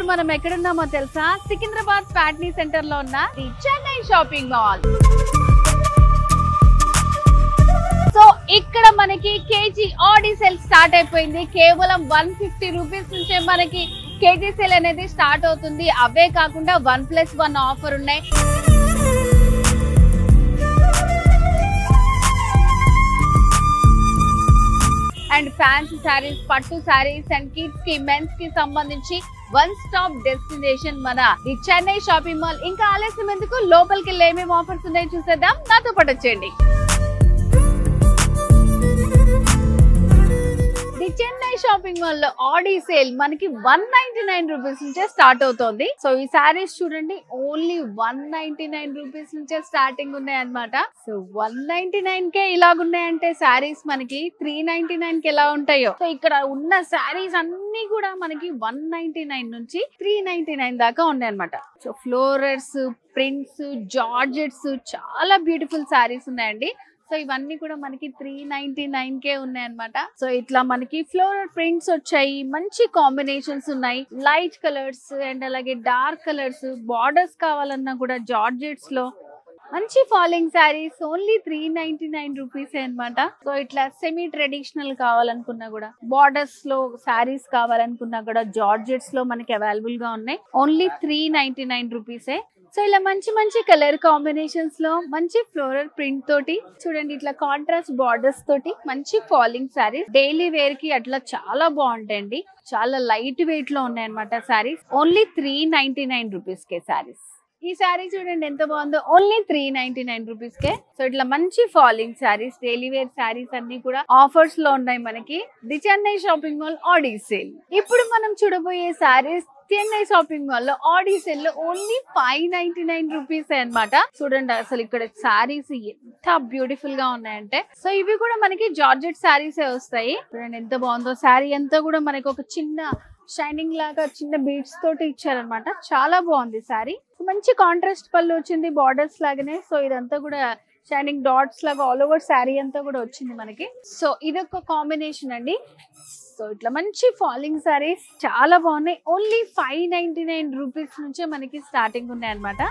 మనం ఎక్కడున్నామో తెలుసా? సికింద్రాబాద్ ప్యాట్నీ సెంటర్ లో ఉన్న the Chennai shopping mall. So ఇక్కడ మనకి కేజీ ఆడి సేల్ స్టార్ట్ అయిపోయింది. కేవలం 150 రూపీస్ నుంచే మనకి కేజీ సేల్ అనేది స్టార్ట్ అవుతుంది. అవే కాకుండా 1+1 ఆఫర్ ఉన్నాయి. అండ్ ఫ్యాన్సీ శారీస్, పట్టు శారీస్ అండ్ కిడ్స్ కి, మెన్స్ కి సంబంధించి వన్ స్టాప్ డెస్టినేషన్ మన ది చెన్నై షాపింగ్ మాల్. ఇంకా ఆలస్యం ఎందుకు, లోపలికి వెళ్ళి ఏమేమి ఆఫర్స్ ఉన్నాయో చూసేద్దాం. నాతో పాటు వచ్చేయండి. ది చెన్నై షాపింగ్ మాల్ లో ఆడి సేల్ మనకి 199 రూపీస్ నుంచే స్టార్ట్ అవుతోంది. సో ఈ శారీస్ చూడండి, ఓన్లీ 199 రూపీస్ నుంచే స్టార్టింగ్ ఉన్నాయి అన్నమాట. సో 199 కే ఇలాగున్నాయంటే శారీస్ మనకి 399 కి ఎలా ఉంటాయో, సో ఇక్కడ ఉన్న శారీస్ అన్ని కూడా మనకి 199 నుంచి 399 దాకా ఉన్నాయి అన్నమాట. సో ఫ్లోరల్స్, ప్రింట్స్, జార్జెట్స్, చాలా బ్యూటిఫుల్ శారీస్ ఉన్నాయండి. సో ఇవన్నీ కూడా మనకి 399 కే ఉన్నాయి అన్నమాట. సో ఇట్లా మనకి ఫ్లోరల్ ప్రింట్స్ వచ్చాయి, మంచి కాంబినేషన్స్ ఉన్నాయి, లైట్ కలర్స్ అండ్ అలాగే డార్క్ కలర్స్. బార్డర్స్ కావాలన్నా కూడా జార్జెట్స్ లో మంచి ఫాలింగ్ శారీస్ ఓన్లీ 399 రూపీస్ అన్నమాట. సో ఇట్లా సెమీ ట్రెడిషనల్ కావాలనుకున్నా కూడా, బార్డర్స్ లో శారీస్ కావాలనుకున్నా కూడా జార్జెట్స్ లో మనకి అవైలబుల్ గా ఉన్నాయి. ఓన్లీ 399 రూపీసే. సో ఇలా మంచి మంచి కలర్ కాంబినేషన్స్ లో మంచి ఫ్లోరల్ ప్రింట్ తోటి చూడండి, ఇట్లా కాంట్రాస్ట్ బార్డర్స్ తోటి మంచి ఫాలింగ్ శారీస్ డైలీ వేర్ కి అట్లా చాలా బాగుంటాయండి. చాలా లైట్ వెయిట్ లో ఉన్నాయి అనమాట శారీస్. ఓన్లీ 399 రూపీస్ కే శారీస్. ఈ శారీ చూడండి ఎంత బాగుందో, ఓన్లీ 399 రూపీస్ కే. సో ఇట్లా మంచి falling saris, daily wear saris అన్ని కూడా ఆఫర్స్ లో ఉన్నాయి మనకి the Chennai shopping mall Aadi sale. ఇప్పుడు మనం చూడబోయే శారీస్ చెన్నై షాపింగ్ మాల్ లో ఆడి సేల్ లో ఓన్లీ 599 రూపీస్ అన్నమాట. చూడండి అసలు ఇక్కడ శారీస్ ఎంత బ్యూటిఫుల్ గా ఉన్నాయంటే, సో ఇవి కూడా మనకి జార్జెట్ శారీస్ వస్తాయి. చూడండి ఎంత బాగుందో, శారీ అంతా కూడా మనకి ఒక చిన్న షైనింగ్ లాగా చిన్న బీడ్స్ తోటి ఇచ్చారనమాట. చాలా బాగుంది శారీ. మంచి కాంట్రాస్ట్ పళ్ళు వచ్చింది బార్డర్స్ లాగానే. సో ఇదంతా కూడా షైనింగ్ డాట్స్ లాగా ఆల్ ఓవర్ శారీ అంతా కూడా వచ్చింది మనకి. సో ఇదొక కాంబినేషన్ అండి. సో ఇట్లా మంచి ఫాలింగ్ శారీస్ చాలా బాగున్నాయి. ఓన్లీ 599 రూపీస్ నుంచే మనకి స్టార్టింగ్ ఉన్నాయి అనమాట.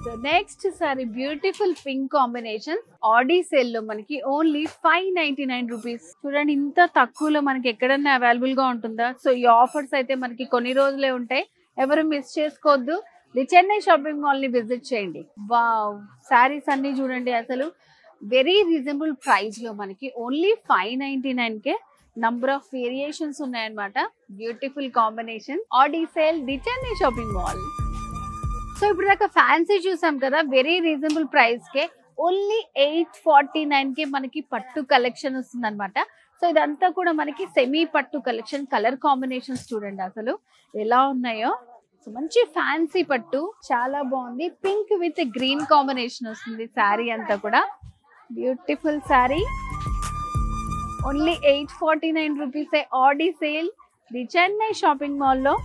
So next sari beautiful pink combination Aadi sale లో మనకి ఓన్లీ 599 రూపీస్. చూడండి ఇంత తక్కువలో మనకి ఎక్కడన్నా అవైలబుల్ గా ఉంటుందా? సో ఈ ఆఫర్స్ అయితే మనకి కొన్ని రోజులే ఉంటాయి, ఎవరు మిస్ చేసుకోవద్దు. ది చెన్నై షాపింగ్ మాల్ ని విజిట్ చేయండి. వావ్, శారీస్ అన్ని చూడండి అసలు వెరీ రీజనబుల్ ప్రైస్ లో మనకి ఓన్లీ 599 కే నంబర్ ఆఫ్ వేరియేషన్స్ ఉన్నాయన్నమాట. Beautiful combination Aadi sale the Chennai shopping mall. So ఇప్పుడు దాకా ఫ్యాన్సీ చూసాం కదా, వెరీ రీజనబుల్ ప్రైస్ కే ఓన్లీ 849 కే మనకి పట్టు కలెక్షన్ వస్తుంది అనమాట. సో ఇదంతా కూడా మనకి సెమీ పట్టు కలెక్షన్. కలర్ కాంబినేషన్స్ చూడండి అసలు ఎలా ఉన్నాయో. సో మంచి ఫ్యాన్సీ పట్టు చాలా బాగుంది. పింక్ విత్ గ్రీన్ కాంబినేషన్ వస్తుంది శారీ అంతా కూడా. బ్యూటిఫుల్ శారీ ఓన్లీ 849 రూపీసే Aadi sale the Chennai shopping mall లో.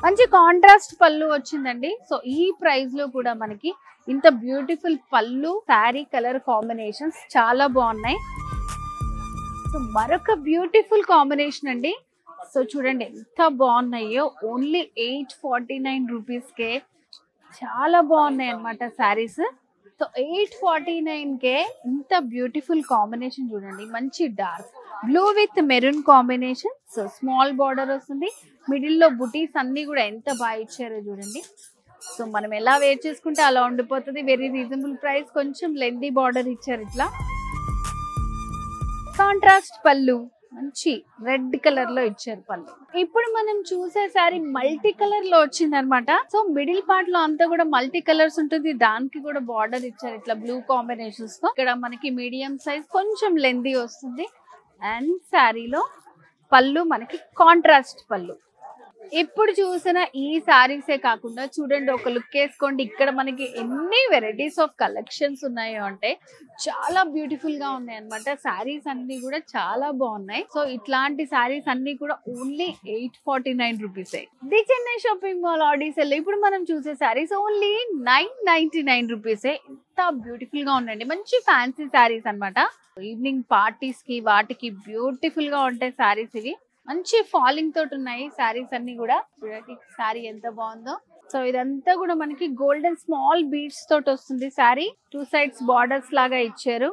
మంచి కాంట్రాస్ట్ పళ్ళు వచ్చిందండి. సో ఈ ప్రైస్ లో కూడా మనకి ఇంత బ్యూటిఫుల్ పళ్ళు, శారీ కలర్ కాంబినేషన్స్ చాలా బాగున్నాయి. సో మరొక బ్యూటిఫుల్ కాంబినేషన్ అండి. సో చూడండి ఎంత బాగున్నాయో, ఓన్లీ 849 రూపీస్ కే చాలా బాగున్నాయి అన్నమాట శారీస్. సో 849 కే ఇంత బ్యూటిఫుల్ కాంబినేషన్ చూడండి, మంచి dark blue with maroon combination. So small border వస్తుంది, మిడిల్ లో బుటీస్ అన్ని కూడా ఎంత బాగా ఇచ్చారో చూడండి. సో మనం ఎలా వేర్ చేసుకుంటే అలా ఉండిపోతుంది. Very reasonable price. కొంచెం లెందీ బార్డర్ ఇచ్చారు ఇట్లా. కాంట్రాస్ట్ పళ్ళు మంచి రెడ్ కలర్ లో ఇచ్చారు పళ్ళు. ఇప్పుడు మనం చూసే సారీ మల్టీ కలర్ లో వచ్చింది అనమాట. సో మిడిల్ పార్ట్ లో అంతా కూడా మల్టీ కలర్స్ ఉంటుంది, దానికి కూడా బార్డర్ ఇచ్చారు ఇట్లా బ్లూ కాంబినేషన్స్ తో. ఇక్కడ మనకి మీడియం సైజ్, కొంచెం లెందీ వస్తుంది. అండ్ శారీలో పళ్ళు మనకి కాంట్రాస్ట్ పళ్ళు. ఇప్పుడు చూసిన ఈ శారీసే కాకుండా చూడండి, ఒక లుక్ వేసుకోండి, ఇక్కడ మనకి ఎన్ని వెరైటీస్ ఆఫ్ కలెక్షన్స్ ఉన్నాయో అంటే చాలా బ్యూటిఫుల్ గా ఉన్నాయి అనమాట. శారీస్ అన్ని కూడా చాలా బాగున్నాయి. సో ఇట్లాంటి శారీస్ అన్ని కూడా ఓన్లీ 849 రూపీసే the Chennai shopping mall Aadi sale. ఇప్పుడు మనం చూసే శారీస్ ఓన్లీ 999 రూపీసే. ఎంత బ్యూటిఫుల్ గా ఉన్నాయండి, మంచి ఫ్యాన్సీ శారీస్ అనమాట. ఈవినింగ్ పార్టీస్ కి వాటికి బ్యూటిఫుల్ గా ఉంటాయి శారీస్ ఇవి. మంచి ఫాలింగ్ తోటి ఉన్నాయి శారీస్ అన్ని కూడా. చూడండి శారీ ఎంత బాగుందో. సో ఇదంతా కూడా మనకి గోల్డెన్ స్మాల్ బీడ్స్ తోటి వస్తుంది శారీ. 2 సైడ్స్ బార్డర్స్ లాగా ఇచ్చారు.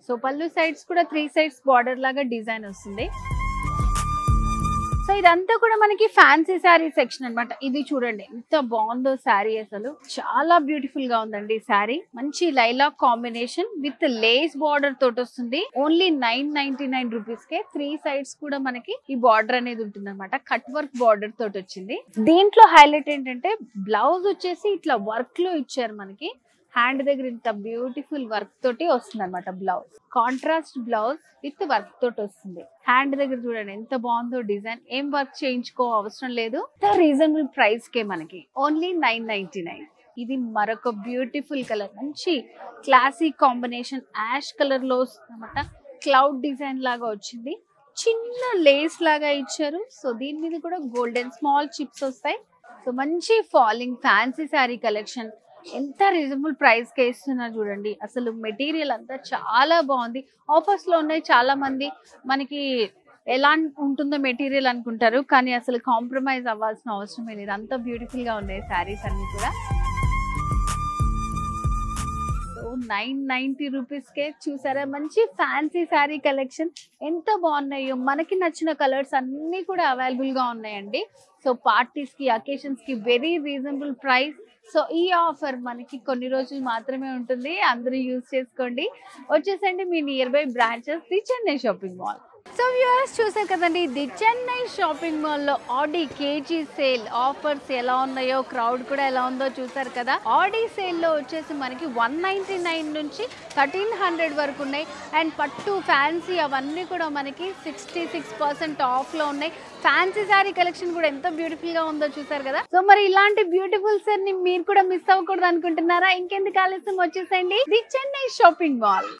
సో పళ్ళు సైడ్స్ కూడా 3 సైడ్స్ బార్డర్ లాగా డిజైన్ వస్తుంది. సో ఇదంతా కూడా మనకి ఫ్యాన్సీ శారీ సెక్షన్ అన్నమాట. ఇది చూడండి ఎంత బాగుందో శారీ, అసలు చాలా బ్యూటిఫుల్ గా ఉందండి ఈ శారీ. మంచి lilac combination with lace border తోటి వస్తుంది. ఓన్లీ 999 రూపీస్ కే 3 సైడ్స్ కూడా మనకి ఈ బార్డర్ అనేది ఉంటుంది అనమాట. కట్ వర్క్ బార్డర్ తోటి వచ్చింది. దీంట్లో హైలైట్ ఏంటంటే బ్లౌజ్ వచ్చేసి ఇట్లా వర్క్ లో ఇచ్చారు మనకి. హ్యాండ్ దగ్గర ఇంత బ్యూటిఫుల్ వర్క్ తోటి వస్తుంది అనమాట blouse. Contrast blouse with work తోటి వస్తుంది. హ్యాండ్ దగ్గర చూడండి ఎంత బాగుందో డిజైన్. ఏం వర్క్ చేయించుకో అవసరం లేదు. రీజనబుల్ ప్రైస్ కే మనకి ఓన్లీ 999. ఇది మరొక బ్యూటిఫుల్ కలర్, మంచి క్లాసిక్ కాంబినేషన్ యాష్ కలర్ లో వస్తుంది అనమాట. క్లౌడ్ డిజైన్ లాగా వచ్చింది. చిన్న లేస్ లాగా ఇచ్చారు. సో దీని మీద కూడా గోల్డెన్ స్మాల్ చిప్స్ వస్తాయి. సో మంచి ఫాలింగ్ ఫ్యాన్సీ శారీ కలెక్షన్. ఎంత రీజనబుల్ ప్రైస్ కే ఇస్తున్నారు చూడండి. అసలు మెటీరియల్ అంతా చాలా బాగుంది. ఆఫర్స్ లో ఉన్నాయి. చాలా మంది మనకి ఎలా ఉంటుందో మెటీరియల్ అనుకుంటారు, కానీ అసలు కాంప్రమైజ్ అవ్వాల్సిన అవసరమే లేదు. అంత బ్యూటిఫుల్ గా ఉన్నాయి శారీస్ అన్ని కూడా. 990 రూపీస్ కే చూసారా మంచి ఫ్యాన్సీ శారీ కలెక్షన్ ఎంత బాగున్నాయో. మనకి నచ్చిన కలర్స్ అన్ని కూడా అవైలబుల్ గా ఉన్నాయండి. సో పార్టీస్ కి, అకేషన్స్ కి వెరీ రీజనబుల్ ప్రైస్. సో ఈ ఆఫర్ మనకి కొన్ని రోజులు మాత్రమే ఉంటుంది. అందరూ యూజ్ చేసుకోండి. వచ్చేసండి మీ nearby branches the Chennai shopping mall. So viewers చూసారు కదండి, ది చెన్నై షాపింగ్ మాల్ లో ఆడి కేజీ సేల్ ఆఫర్స్ ఎలా ఉన్నాయో, క్రౌడ్ కూడా ఎలా ఉందో చూసారు కదా. ఆడి సేల్ లో వచ్చేసి మనకి 199 నుంచి 1300 వరకు ఉన్నాయి. అండ్ పట్టు, ఫ్యాన్సీ అవన్నీ కూడా మనకి 66% ఆఫ్ లో ఉన్నాయి. ఫ్యాన్సీ శారీ కలెక్షన్ కూడా ఎంత బ్యూటిఫుల్ గా ఉందో చూసారు కదా. సో మరి ఇలాంటి బ్యూటిఫుల్ సేల్ ని మీరు కూడా మిస్ అవ్వకూడదు అనుకుంటున్నారా? ఇంకెందుకు ఆలస్యం, వచ్చేసండి ది చెన్నై షాపింగ్ మాల్.